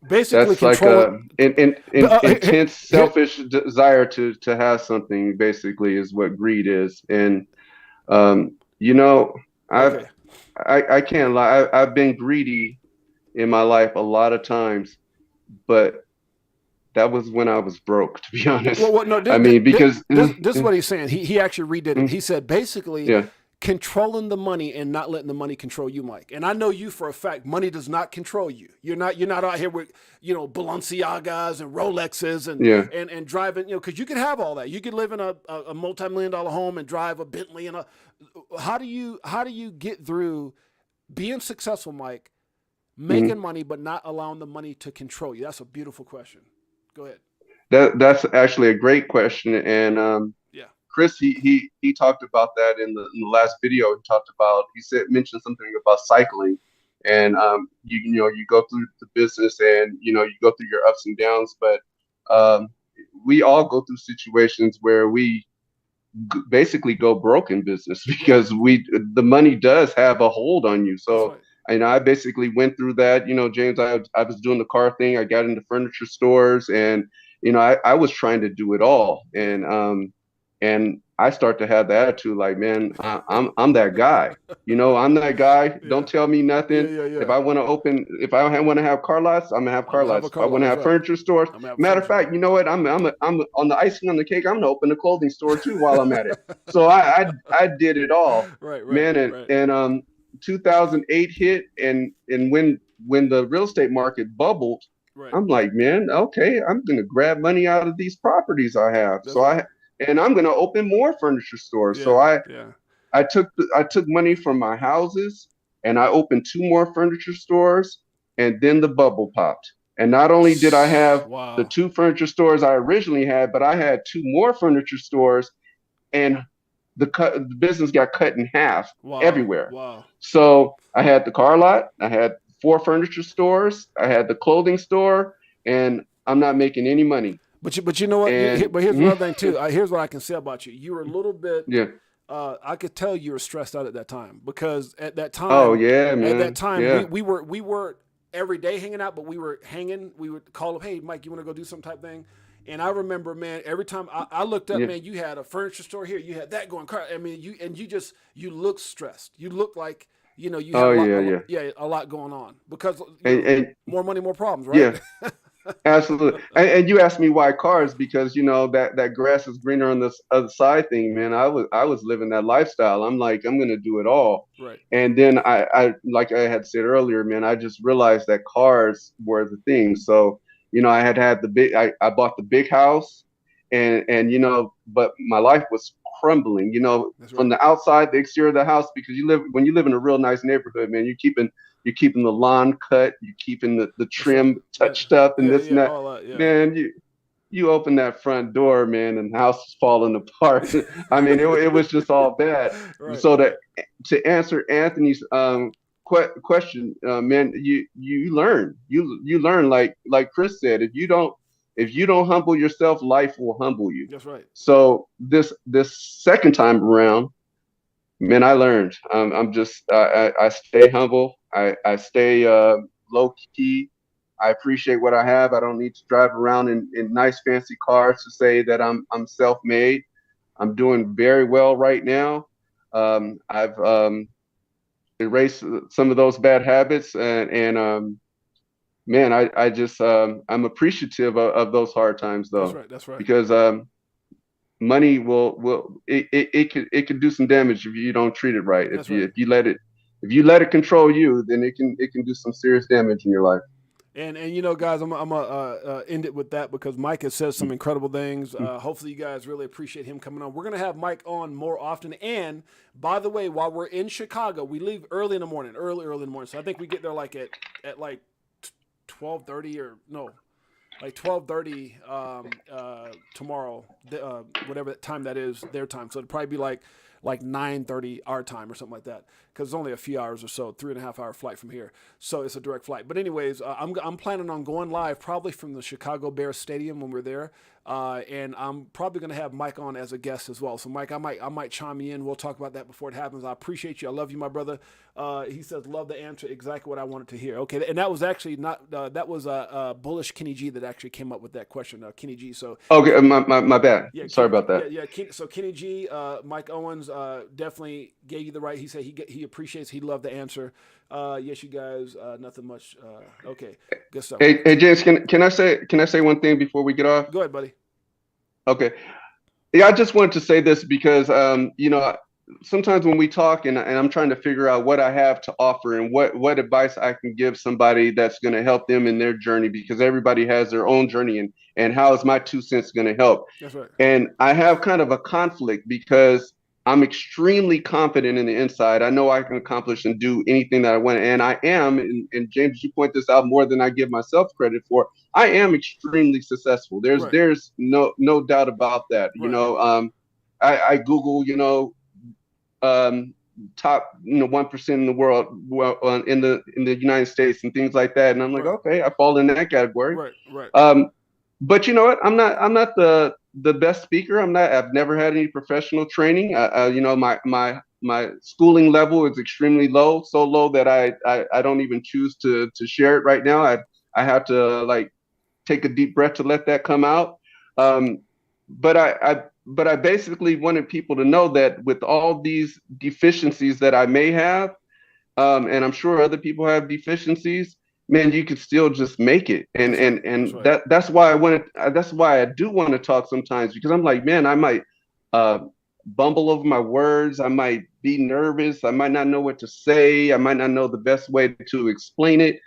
Basically, That's like an intense, selfish desire to have something. Basically, is what greed is. And you know, Okay. I can't lie. I've been greedy in my life a lot of times, but that was when I was broke, to be honest. Well, no, I mean, because this is what he's saying. He actually redid it. He said basically, yeah, controlling the money and not letting the money control you, Mike. And I know you for a fact. Money does not control you. You're not out here with Balenciagas and Rolexes and driving. Because you can have all that. You could live in a multi-million-dollar home and drive a Bentley and how do you get through being successful, Mike, making money but not allowing the money to control you? That's a beautiful question. Go ahead. that's actually a great question. And Yeah. Chris, he talked about that in the last video. Mentioned something about cycling, and you go through the business, and you go through your ups and downs, but um, we all go through situations where we basically go broke in business because the money does have a hold on you. That's So right. I basically went through that. James, I was doing the car thing. I got into furniture stores, and I was trying to do it all, and I start to have the attitude like, man, I'm that guy. I'm that guy. Yeah. Don't tell me Yeah. nothing. Yeah. If Yeah. I want to have car lots, I'm gonna have I'm car gonna have a lots. If I car lot. want to That's have right. furniture stores, I'm gonna have a matter of furniture fact, lot. you know what? I'm on the icing on the cake. I'm gonna open a clothing store too while I'm at it. So I did it all, Right. man. And Right. 2008 hit, and when the real estate market bubbled, Right. I'm like, man, okay, I'm gonna grab money out of these properties I have. That's right. And I'm gonna open more furniture stores. So Yeah. Yeah. I took money from my houses, and I opened 2 more furniture stores, and then the bubble popped. And not only did I have the Wow. 2 furniture stores I originally had, but I had 2 more furniture stores, and the business got cut in half Wow. everywhere. Wow. So I had the car lot, I had 4 furniture stores, I had the clothing store, and I'm not making any money. But you know what? And But here's another thing too. Here's what I can say about you. You were a little bit. yeah, I could tell you were stressed out at that time because oh yeah, man, yeah, we weren't every day hanging out, but we were hanging. We would call up, hey Mike, you want to go do some type thing? And I remember, man, every time I looked up, yeah. man, you had a furniture store here, you had that going. I mean, you look stressed. You look like you had Oh yeah, yeah, a lot going on because and more money, more problems, yeah. right? Absolutely. And you asked me why cars, because that grass is greener on this other side thing, man. I was living that lifestyle. I'm like, I'm gonna do it all. Right. And then I like I had said earlier, man, I just realized that cars were the thing. So, I bought the big house, and but my life was crumbling, That's from right. the outside, the exterior of the house, because when you live in a real nice neighborhood, man, you're keeping the lawn cut, you're keeping the That's right. trim Yeah. touched up and Yeah. this Yeah. and that. All that. Yeah. Man, you open that front door, man, and the house is falling apart. I mean, it was just all bad. Right. So Right. to answer Anthony's question, man, you learn, like Chris said, if you don't humble yourself, life will humble you. That's right. So this second time around, man, I learned. I'm just I stay humble. I stay low key. I appreciate what I have. I don't need to drive around in nice fancy cars to say that I'm self-made. I'm doing very well right now. I've erased some of those bad habits, and man, I just I'm appreciative of those hard times That's though, right. That's right. because money it can do some damage if you don't treat it right. If That's you right. if you let it if you let it control you, then it can do some serious damage in your life. And guys, I'm gonna end it with that because Mike has said some incredible things. Hopefully, you guys really appreciate him coming on. We're gonna have Mike on more often. And by the way, while we're in Chicago, we leave early in the morning, early in the morning. So I think we get there like at like 12:30 or no, like 12:30 tomorrow, whatever time that is, their time. So it'd probably be like 9:30 our time or something like that, because it's only a few hours or so, 3.5 hour flight from here. So it's a direct flight. But anyways, I'm planning on going live probably from the Chicago Bears Stadium when we're there, and I'm probably going to have Mike on as a guest as well. So Mike, I might chime you in. We'll talk about that before it happens. I appreciate you. I love you, my brother. He says love the answer, exactly what I wanted to hear. Okay, and that was actually not that was bullish Kenny G that actually came up with that question, Kenny G. So Okay, my bad. yeah, Sorry Kenny, about yeah, that. yeah. So Kenny G, Mike Owens, definitely gave you the right. He said he appreciates. He loved the answer. Yes, you guys. Nothing much. Okay, good stuff. Hey James, can I say one thing before we get off? Go ahead, buddy. Okay. Yeah, I just wanted to say this because sometimes when we talk and I'm trying to figure out what I have to offer and what advice I can give somebody that's going to help them in their journey, because everybody has their own journey, and how is my 2 cents going to help? That's right. And I have kind of a conflict because I'm extremely confident in the inside. I know I can accomplish and do anything that I want. And I am, and James, you point this out more than I give myself credit for. I am extremely successful. There's Right. there's no doubt about that. Right. I Google, um, top 1% in the world, well, in the United States and things like that. And I'm like, Right. okay, I fall in that category. Right. Right. Um, but you know what? I'm not the best speaker. I've never had any professional training. My schooling level is extremely low, so low that I don't even choose to share it right now. I have to like take a deep breath to let that come out. Um, but I basically wanted people to know that with all these deficiencies that I may have, and I'm sure other people have deficiencies, man, you can still just make it. And That's right. and That's and right. that's why I wanted. That's why I do want to talk sometimes, because I'm like, man, I might uh, bumble over my words. I might be nervous. I might not know what to say. I might not know the best way to explain it.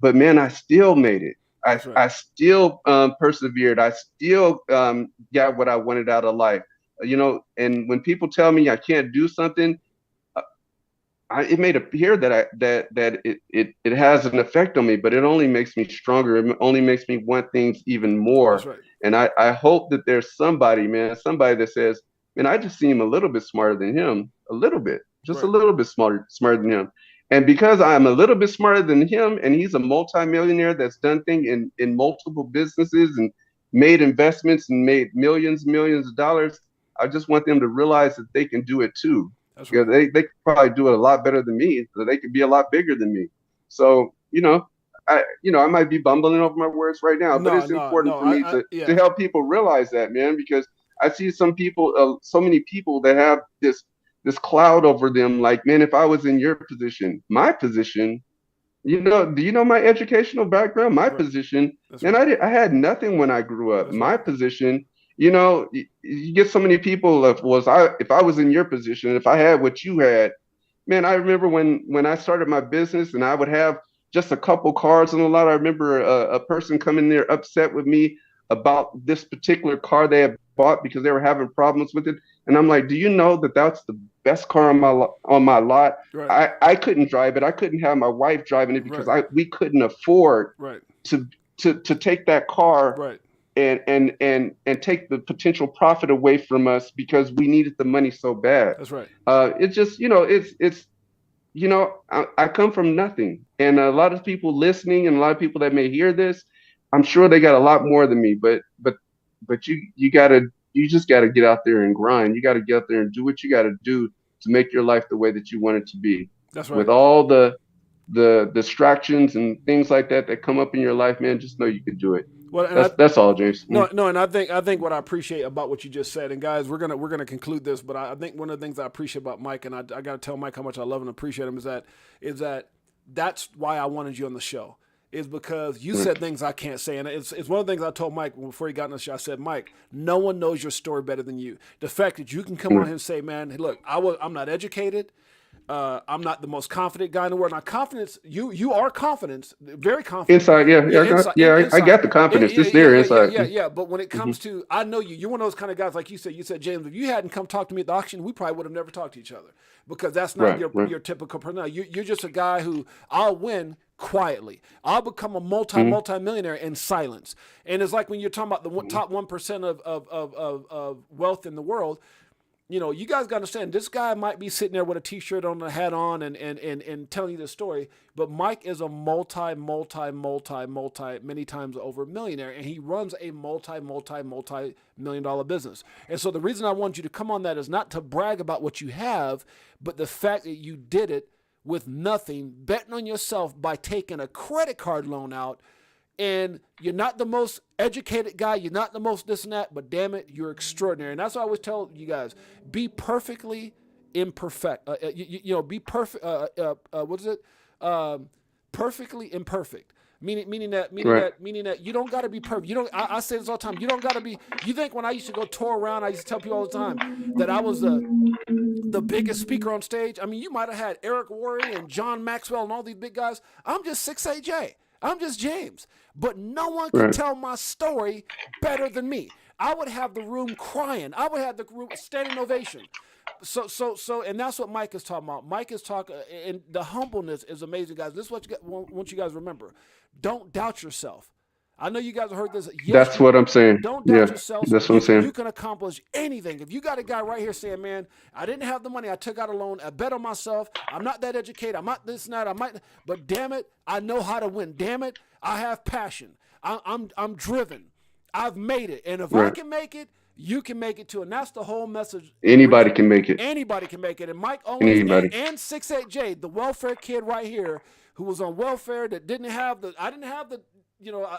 But man, I still made it. I That's right. I still persevered. I still got what I wanted out of life. And when people tell me I can't do something, it may appear that it has an effect on me, but it only makes me stronger. It only makes me want things even That's more. right. And I hope that there's somebody, man, somebody that says, man, I just seem a little bit smarter than him, a little bit, just a Right. little bit smarter than him. And because I'm a little bit smarter than him, and he's a multimillionaire that's done things in multiple businesses and made investments and made millions of dollars, I just want them to realize that they can do it too. That's Yeah, right. they could probably do it a lot better than me. So they could be a lot bigger than me. So, I might be bumbling over my words right now, but No. it's No. important No. for me to Yeah. to help people realize that, man, because I see some people, so many people that have this cloud over them. Like, man, if I was in your position, my position, do you know my educational background? My Right. position, That's man, right. I had nothing when I grew up. That's right. My position, you get so many people of if I was in your position, if I had what you had, man, I remember when I started my business and I would have just a couple cars on the lot. I remember a person coming there upset with me. about this particular car they had bought because they were having problems with it. And I'm like, do you know that that's the best car on my lot? Right. I couldn't drive it. I couldn't have my wife driving it because Right. we couldn't afford Right. to to take that car Right. and take the potential profit away from us because we needed the money so bad. That's right. It's just, it's I come from nothing, and a lot of people listening, and a lot of people that may hear this, I'm sure they got a lot more than me. But you just gotta get out there and grind. You gotta get out there and do what you gotta do to make your life the way that you want it to be. That's With right. all the distractions and things like that that come up in your life, man, just know you can do it. Well, and That's all, James. no, and I think what I appreciate about what you just said, and guys, we're gonna conclude this, but I think one of the things I appreciate about Mike, and I got to tell Mike how much I love and appreciate him, is that that's why I wanted you on the show, is because you said things I can't say, and it's one of the things I told Mike before he got on the show. I said, Mike, no one knows your story better than you. The fact that you can come on here and say, man, hey, look, I'm not educated. I'm not the most confident guy in the world. Now, confidence, you are confident, very confident. Inside, yeah, yeah, I got the confidence. It's there inside. Yeah. But when it comes to, I know you. You're one of those kind of guys, like you said. You said, James, if you hadn't come talk to me at the auction, we probably would have never talked to each other, because that's not your typical personality. You're just a guy who, I'll win quietly. I'll become a multi-millionaire in silence. And it's like when you're talking about the top 1% of wealth in the world. You guys got to understand, this guy might be sitting there with a T-shirt on, a hat on, and telling you this story, but Mike is a multi, many times over millionaire, and he runs a multi-million-dollar business. And so the reason I want you to come on that is not to brag about what you have, but the fact that you did it with nothing, betting on yourself by taking a credit card loan out. And you're not the most educated guy. You're not the most this and that, but damn it, you're extraordinary. And that's why I always tell you guys, be perfectly imperfect. Be perfect. What is it? Perfectly imperfect. Meaning that you don't got to be perfect. You don't. I say this all the time. You don't got to be. You think when I used to go tour around, I used to tell people all the time that I was the biggest speaker on stage. I mean, you might have had Eric Worre and John Maxwell and all these big guys. I'm just 68Jay. I'm just James, but no one can tell my story better than me. I would have the room crying. I would have the room standing ovation. So, and that's what Mike is talking about. Mike is talking, and the humbleness is amazing, guys. This is what want you guys to remember. Don't doubt yourself. I know you guys have heard this. Yes, that's what I'm saying. Don't doubt yourself. That's what I'm saying. You can accomplish anything. If you got a guy right here saying, man, I didn't have the money. I took out a loan. I bet on myself. I'm not that educated. I'm not this and that. But damn it, I know how to win. Damn it, I have passion. I'm driven. I've made it. And if I can make it, you can make it too. And that's the whole message. Anybody can make it. Anybody can make it. And Mike Owens and 68Jay, the welfare kid right here, who was on welfare, that I didn't have the,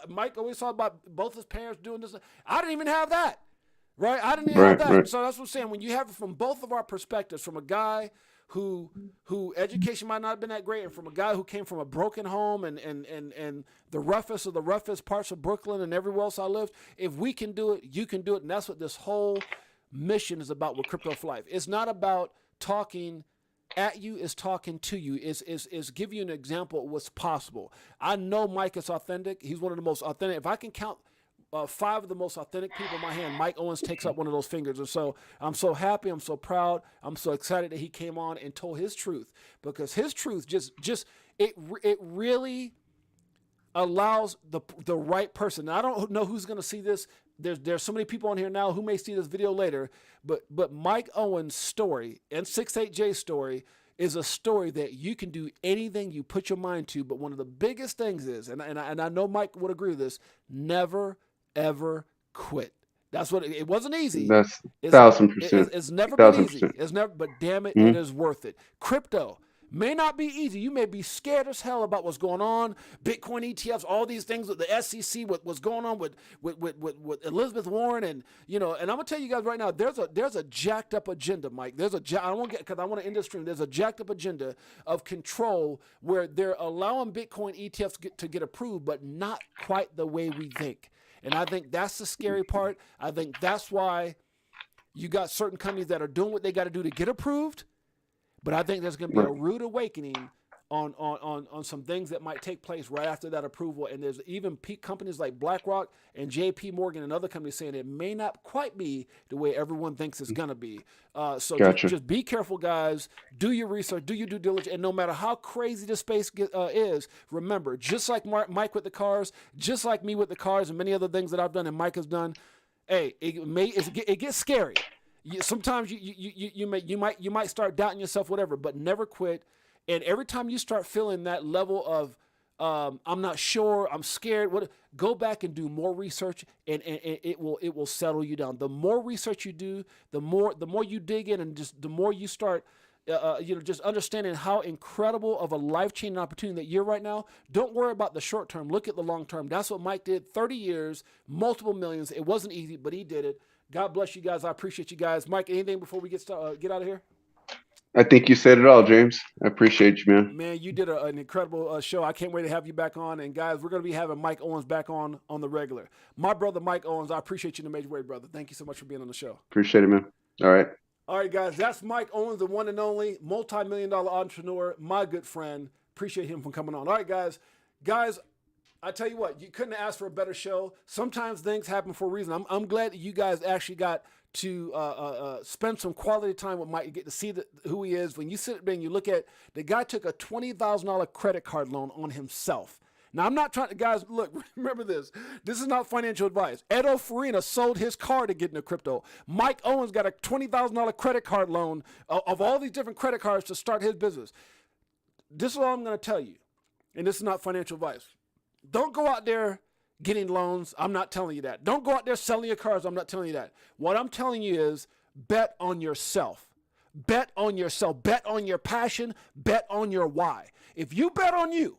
Mike always talked about both his parents doing this. I didn't even have that, right? I didn't even have that. Right. So that's what I'm saying. When you have it from both of our perspectives, from a guy who education might not have been that great, and from a guy who came from a broken home and the roughest of the roughest parts of Brooklyn and everywhere else I lived, if we can do it, you can do it. And that's what this whole mission is about with Crypto for Life. It's not about talking at you, is talking to you, is give you an example of what's possible. I know Mike is authentic. He's one of the most authentic. If I can count 5 of the most authentic people in my hand, Mike Owens takes up one of those fingers. And so I'm so happy. I'm so proud. I'm so excited that he came on and told his truth, because his truth it really allows the right person. Now, I don't know who's going to see this. There's so many people on here now who may see this video later, but Mike Owens' story and 68Jay's story is a story that you can do anything you put your mind to. But one of the biggest things is, and I know Mike would agree with this, never, ever quit. That's what it wasn't easy. That's 1,000%. It's never been easy. It's never, but damn it, it is worth it. Crypto may not be easy. You may be scared as hell about what's going on. Bitcoin ETFs, all these things with the SEC, what's going on with Elizabeth Warren, and and I'm gonna tell you guys right now, there's a jacked up agenda, Mike. I want to end this stream. There's a jacked up agenda of control where they're allowing Bitcoin ETFs to get approved, but not quite the way we think. And I think that's the scary part. I think that's why you got certain companies that are doing what they got to do to get approved. But I think there's going to be a rude awakening on some things that might take place right after that approval. And there's even peak companies like BlackRock and JP Morgan and other companies saying it may not quite be the way everyone thinks it's going to be. So Gotcha. just be careful, guys. Do your research, do your due diligence. And no matter how crazy the space is, remember, just like Mike with the cars, just like me with the cars and many other things that I've done and Mike has done, hey, it gets scary. Sometimes you might start doubting yourself, whatever, but never quit. And every time you start feeling that level of I'm not sure, I'm scared, go back and do more research, and it will settle you down. The more research you do, the more you dig in, and just the more you start just understanding how incredible of a life-changing opportunity that you're right now. Don't worry about the short term. Look at the long term. That's what Mike did. 30 years, multiple millions. It wasn't easy, but he did it. God bless you guys. I appreciate you guys. Mike, anything before we get out of here? I think you said it all, James. I appreciate you, man. Man, you did an incredible show. I can't wait to have you back on. And guys, we're going to be having Mike Owens back on the regular. My brother, Mike Owens, I appreciate you in a major way, brother. Thank you so much for being on the show. Appreciate it, man. All right. All right, guys, that's Mike Owens, the one and only multi-million-dollar entrepreneur, my good friend. Appreciate him for coming on. All right, guys. Guys, I tell you what, you couldn't ask for a better show. Sometimes things happen for a reason. I'm glad that you guys actually got to spend some quality time with Mike. You get to see who he is. When you sit there and you look at, the guy took a $20,000 credit card loan on himself. Now, I'm not trying to, guys, look, remember this. This is not financial advice. Edo Farina sold his car to get into crypto. Mike Owens got a $20,000 credit card loan of all these different credit cards to start his business. This is all I'm going to tell you, and this is not financial advice. Don't go out there getting loans. I'm not telling you that. Don't go out there selling your cars. I'm not telling you that. What I'm telling you is bet on yourself. Bet on yourself. Bet on your passion. Bet on your why. If you bet on you,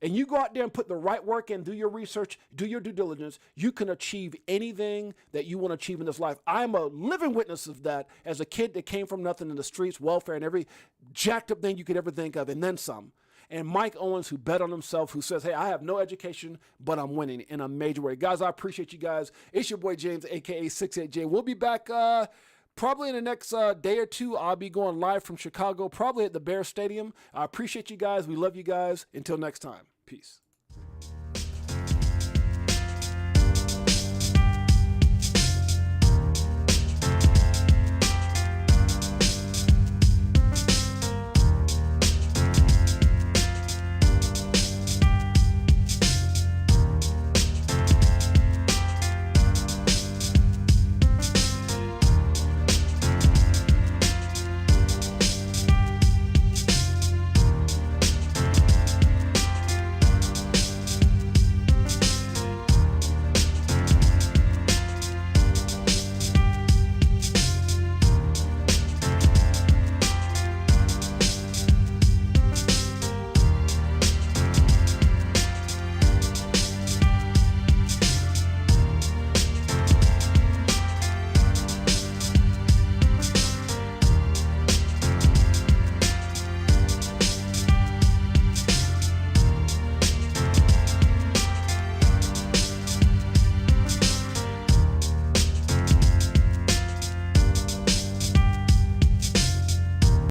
and you go out there and put the right work in, do your research, do your due diligence, you can achieve anything that you want to achieve in this life. I'm a living witness of that as a kid that came from nothing in the streets, welfare, and every jacked up thing you could ever think of, and then some. And Mike Owens, who bet on himself, who says, hey, I have no education, but I'm winning in a major way. Guys, I appreciate you guys. It's your boy James, a.k.a. Six8Jay. We'll be back probably in the next day or two. I'll be going live from Chicago, probably at the Bear Stadium. I appreciate you guys. We love you guys. Until next time. Peace.